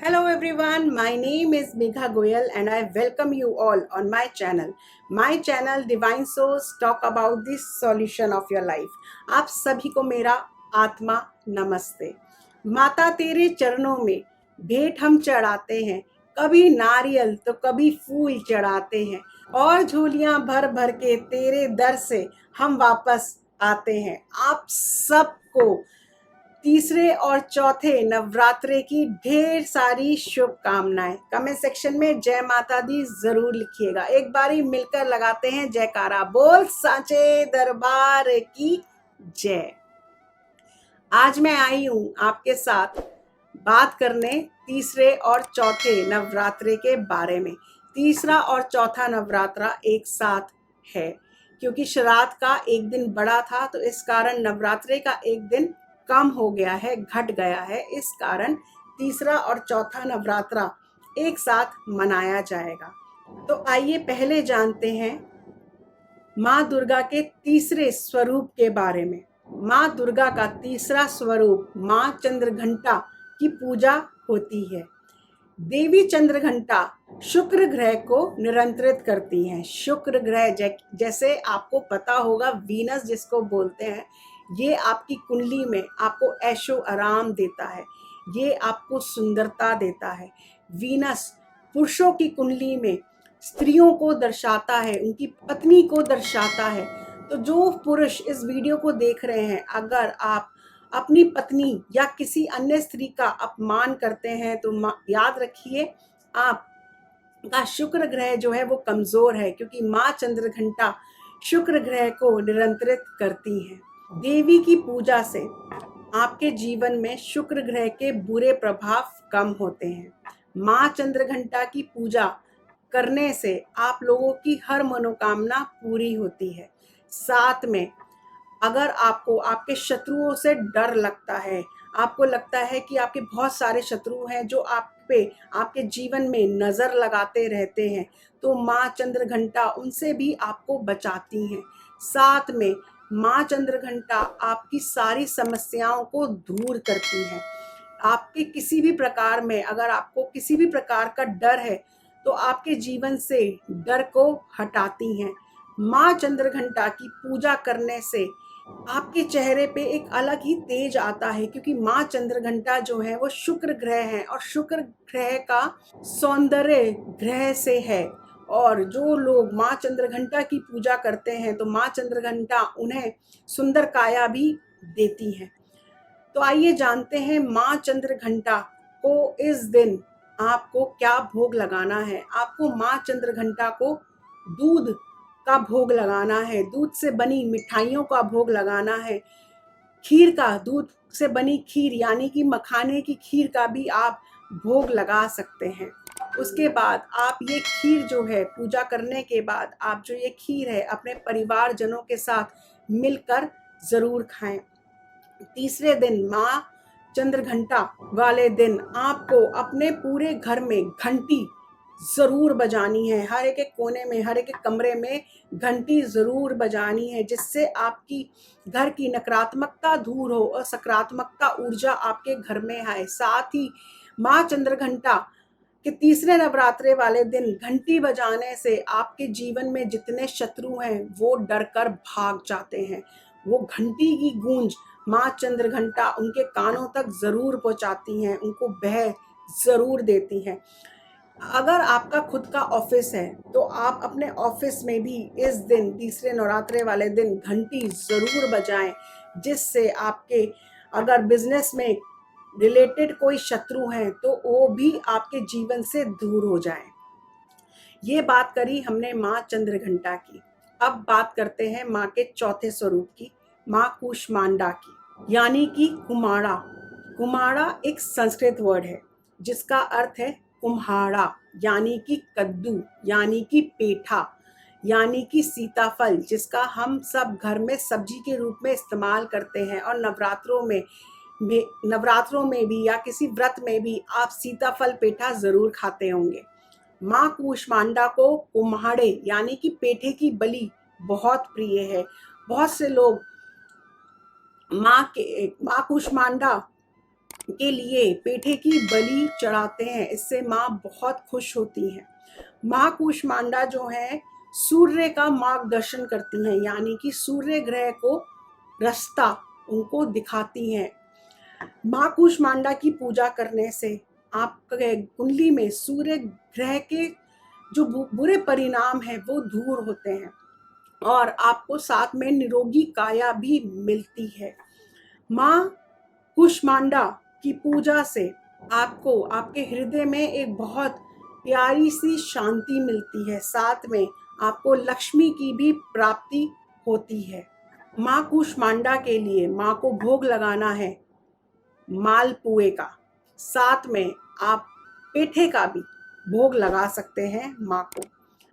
Hello everyone, my name is Megha Goyal and I welcome you all on my channel. My channel Divine Souls talk about the solution of your life. आप सभी को मेरा आत्मा नमस्ते। माता तेरे चरणों में भेंट हम चढ़ाते हैं, कभी नारियल तो कभी फूल चढ़ाते हैं और झोलियां भर भर के तेरे दर से हम वापस आते हैं। आप सबको तीसरे और चौथे नवरात्रे की ढेर सारी शुभकामनाएं। कमेंट सेक्शन में जय माता दी जरूर लिखिएगा। एक बारी मिलकर लगाते हैं जयकारा, बोल सांचे दरबार की जय। आज मैं आई हूं आपके साथ बात करने तीसरे और चौथे नवरात्रे के बारे में। तीसरा और चौथा नवरात्रा एक साथ है क्योंकि श्राद्ध का एक दिन बड़ा था, तो इस कारण नवरात्रे का एक दिन कम हो गया है, घट गया है। इस कारण तीसरा और चौथा नवरात्रा एक साथ मनाया जाएगा। तो आइए पहले जानते हैं माँ दुर्गा के तीसरे स्वरूप के बारे में। माँ दुर्गा का तीसरा स्वरूप माँ चंद्रघंटा की पूजा होती है। देवी चंद्रघंटा शुक्र ग्रह को नियंत्रित करती हैं। शुक्र ग्रह जैसे आपको पता होगा, वीनस जिसको बोलते हैं, ये आपकी कुंडली में आपको ऐशो आराम देता है, ये आपको सुंदरता देता है। वीनस पुरुषों की कुंडली में स्त्रियों को दर्शाता है, उनकी पत्नी को दर्शाता है। तो जो पुरुष इस वीडियो को देख रहे हैं, अगर आप अपनी पत्नी या किसी अन्य स्त्री का अपमान करते हैं तो याद रखिए आपका शुक्र ग्रह जो है वो कमजोर है, क्योंकि माँ चंद्रघंटा शुक्र ग्रह को नियंत्रित करती हैं। देवी की पूजा से आपके जीवन में शुक्र ग्रह के बुरे प्रभाव कम होते हैं। माँ चंद्रघंटा की पूजा करने से आप लोगों की हर मनोकामना पूरी होती है। साथ में अगर आपको आपके शत्रुओं से डर लगता है, आपको लगता है कि आपके बहुत सारे शत्रु हैं जो आप पे आपके जीवन में नजर लगाते रहते हैं, तो माँ चंद्रघंटा उनसे भी आपको बचाती हैं। साथ में माँ चंद्रघंटा आपकी सारी समस्याओं को दूर करती है। आपके किसी भी प्रकार में अगर आपको किसी भी प्रकार का डर है तो आपके जीवन से डर को हटाती हैं। माँ चंद्रघंटा की पूजा करने से आपके चेहरे पे एक अलग ही तेज आता है, क्योंकि माँ चंद्रघंटा जो है वो शुक्र ग्रह है और शुक्र ग्रह का सौंदर्य ग्रह से है। और जो लोग माँ चंद्रघंटा की पूजा करते हैं तो माँ चंद्रघंटा उन्हें सुंदर काया भी देती हैं। तो आइए जानते हैं माँ चंद्रघंटा को इस दिन आपको क्या भोग लगाना है। आपको माँ चंद्रघंटा को दूध का भोग लगाना है, दूध से बनी मिठाइयों का भोग लगाना है, खीर का, दूध से बनी खीर यानी कि मखाने की खीर का भी आप भोग लगा सकते हैं। उसके बाद आप ये खीर जो है पूजा करने के बाद आप जो ये खीर है अपने परिवारजनों के साथ मिलकर जरूर खाएं। तीसरे दिन माँ चंद्रघंटा वाले दिन आपको अपने पूरे घर में घंटी जरूर बजानी है। हर एक कोने में, हर एक कमरे में घंटी जरूर बजानी है, जिससे आपकी घर की नकारात्मकता दूर हो और सकारात्मकता ऊर्जा आपके घर में आए। साथ ही माँ चंद्रघंटा के तीसरे नवरात्रे वाले दिन घंटी बजाने से आपके जीवन में जितने शत्रु हैं वो डर कर भाग जाते हैं। वो घंटी की गूंज माँ चंद्रघंटा उनके कानों तक जरूर पहुंचाती हैं, उनको बह जरूर देती हैं। अगर आपका खुद का ऑफिस है तो आप अपने ऑफिस में भी इस दिन, तीसरे नवरात्रे वाले दिन, घंटी जरूर बजाएं, जिससे आपके अगर बिजनेस में रिलेटेड कोई शत्रु हैं तो वो भी आपके जीवन से दूर हो जाएं। ये बात करी हमने माँ चंद्रघंटा की। अब बात करते हैं माँ के चौथे स्वरूप की, माँ कूष्मांडा की, यानी कि कुम्हाड़ा। कुम्हाड़ा एक संस्कृत वर्ड है जिसका अर्थ है कुम्हाड़ा, यानी कि कद्दू, यानी कि पेठा, यानी कि सीताफल, जिसका हम सब घर में सब्जी के रूप में इस्तेमाल करते हैं। और नवरात्रों में भी या किसी व्रत में भी आप सीताफल पेठा जरूर खाते होंगे। माँ कूष्मांडा को कुम्हाड़े यानी कि पेठे की बलि बहुत प्रिय है। बहुत से लोग माँ कूष्मांडा के लिए पेठे की बलि चढ़ाते हैं। इससे माँ बहुत खुश होती हैं। माँ कूष्मांडा जो है सूर्य का मार्गदर्शन करती हैं, यानी कि सूर्य ग्रह को रास्ता उनको दिखाती हैं। माँ कूष्मांडा की पूजा करने से आपके कुंडली में सूर्य ग्रह के जो बुरे परिणाम हैं वो दूर होते हैं और आपको साथ में निरोगी काया भी मिलती है। माँ कूष्मांडा की पूजा से आपको आपके हृदय में एक बहुत प्यारी सी शांति मिलती है, साथ में आपको लक्ष्मी की भी प्राप्ति होती है। माँ कूष्मांडा के लिए माँ को भोग लगाना है मालपुए का, साथ में आप पेठे का भी भोग लगा सकते हैं माँ को।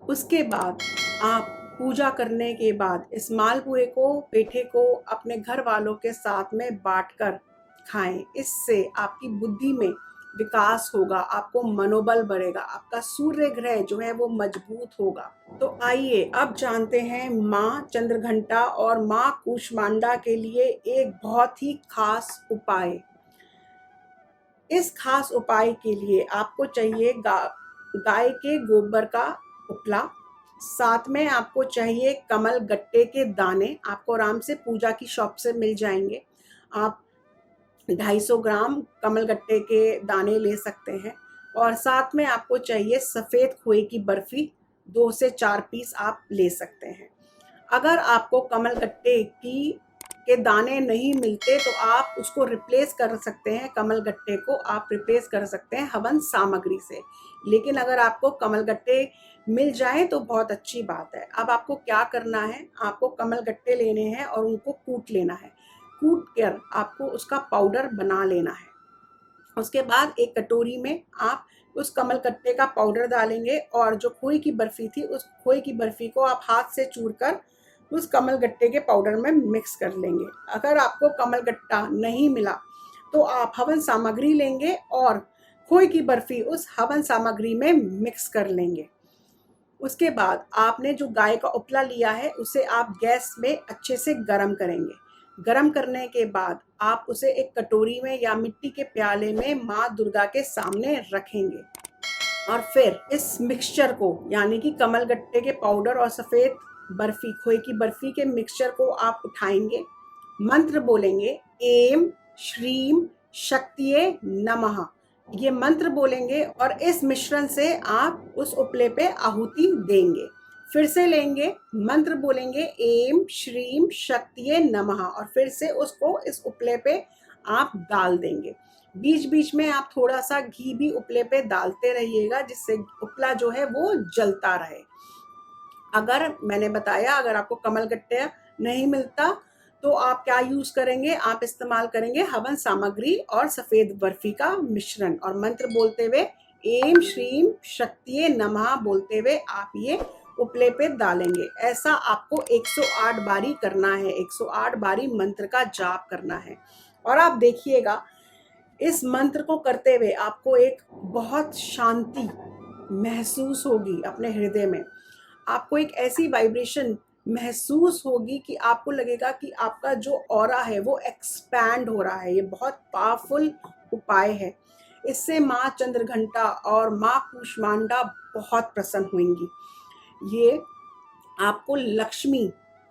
उसके बाद आप पूजा करने के बाद इस मालपुए को, पेठे को अपने घर वालों के साथ में बांटकर खाएं। इससे आपकी बुद्धि में विकास होगा, आपको मनोबल बढ़ेगा, आपका सूर्य ग्रह जो है वो मजबूत होगा। तो आइए अब जानते हैं माँ चंद्रघंटा और माँ कूष्मांडा के लिए एक बहुत ही खास उपाय। इस खास उपाय के लिए आपको चाहिए गाय के गोबर का उपला, साथ में आपको चाहिए कमल गट्टे के दाने, आपको आराम से पूजा की शॉप से मिल जाएंगे। आप 250 ग्राम कमल गट्टे के दाने ले सकते हैं और साथ में आपको चाहिए सफ़ेद खोए की बर्फ़ी, 2 से 4 पीस आप ले सकते हैं। अगर आपको कमल गट्टे के दाने नहीं मिलते तो आप उसको रिप्लेस कर सकते हैं, कमल गट्टे को आप रिप्लेस कर सकते हैं हवन सामग्री से। लेकिन अगर आपको कमल गट्टे मिल जाए तो बहुत अच्छी बात है। अब आपको क्या करना है, आपको कमल गट्टे लेने हैं और उनको कूट लेना है। कूट कर आपको उसका पाउडर बना लेना है। उसके बाद एक कटोरी में आप उस कमल गट्टे का पाउडर डालेंगे और जो खोए की बर्फ़ी थी उस खोए की बर्फ़ी को आप हाथ से चूर कर उस कमल गट्टे के पाउडर में मिक्स कर लेंगे। अगर आपको कमल गट्टा नहीं मिला तो आप हवन सामग्री लेंगे और खोए की बर्फ़ी उस हवन सामग्री में मिक्स कर लेंगे। उसके बाद आपने जो गाय का उपला लिया है उसे आप गैस में अच्छे से गरम करेंगे। गरम करने के बाद आप उसे एक कटोरी में या मिट्टी के प्याले में माँ दुर्गा के सामने रखेंगे और फिर इस मिक्सचर को, यानी कि कमल गट्टे के पाउडर और सफ़ेद बर्फ़ी, खोए की बर्फ़ी के मिक्सचर को आप उठाएंगे, मंत्र बोलेंगे एम श्रीम शक्तिये नमः, ये मंत्र बोलेंगे और इस मिश्रण से आप उस उपले पे आहुति देंगे। फिर से लेंगे, मंत्र बोलेंगे एम श्रीम शक्तिये नमः और फिर से उसको इस उपले पे आप डाल देंगे। बीच बीच में आप थोड़ा सा घी भी उपले पे डालते रहिएगा जिससे उपला जो है वो जलता रहे। अगर मैंने बताया अगर आपको कमल गट्टा नहीं मिलता तो आप क्या यूज करेंगे, आप इस्तेमाल करेंगे हवन सामग्री और सफेद बर्फी का मिश्रण और मंत्र बोलते हुए एम श्रीम शक्तिये नमः बोलते हुए आप ये उपले पे डालेंगे। ऐसा आपको 108 बारी करना है, 108 बारी मंत्र का जाप करना है। और आप देखिएगा इस मंत्र को करते हुए आपको एक बहुत शांति महसूस होगी अपने हृदय में। आपको एक ऐसी वाइब्रेशन महसूस होगी कि आपको लगेगा कि आपका जो ऑरा है वो एक्सपैंड हो रहा है। ये बहुत पावरफुल उपाय है। इससे माँ चंद्रघंटा और माँ कूष्मांडा बहुत प्रसन्न होंगी। ये आपको लक्ष्मी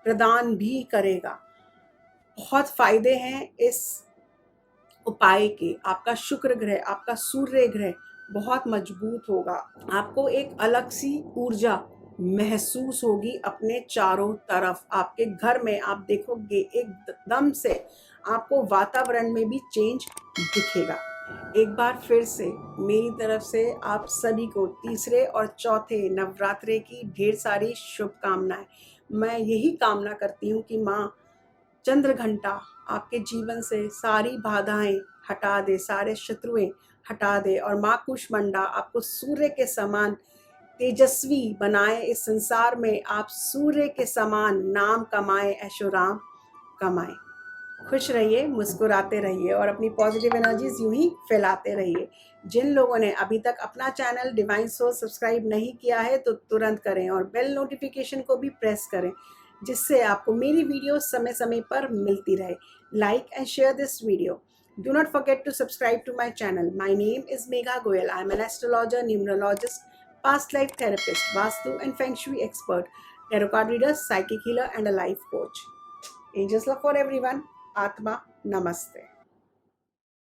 प्रदान भी करेगा। बहुत फायदे हैं इस उपाय के। आपका शुक्र ग्रह, आपका सूर्य ग्रह बहुत मजबूत होगा। आपको एक अलग सी ऊर्जा महसूस होगी अपने चारों तरफ। आपके घर में आप देखोगे एकदम से आपको वातावरण में भी चेंज दिखेगा। एक बार फिर से मेरी तरफ से आप सभी को तीसरे और चौथे नवरात्रे की ढेर सारी शुभकामनाएं। मैं यही कामना करती हूँ कि माँ चंद्रघंटा आपके जीवन से सारी बाधाएं हटा दे, सारे शत्रुएं हटा दे और माँ कूष्मांडा आपको सूर्य के समान तेजस्वी बनाए। इस संसार में आप सूर्य के समान नाम कमाए, ऐशोराम कमाए। खुश रहिए, मुस्कुराते रहिए और अपनी पॉजिटिव एनर्जीज यूं ही फैलाते रहिए। जिन लोगों ने अभी तक अपना चैनल डिवाइन सोर्स सब्सक्राइब नहीं किया है तो तुरंत करें और बेल नोटिफिकेशन को भी प्रेस करें जिससे आपको मेरी वीडियो समय समय पर मिलती रहे। Like and share this video. Do not forget to subscribe to my channel. My name is Megha Goyal. I am an astrologer, numerologist, past life therapist, Vastu and Feng Shui expert, tarot card reader, psychic healer, and a life coach. Angels love for everyone. Atma Namaste.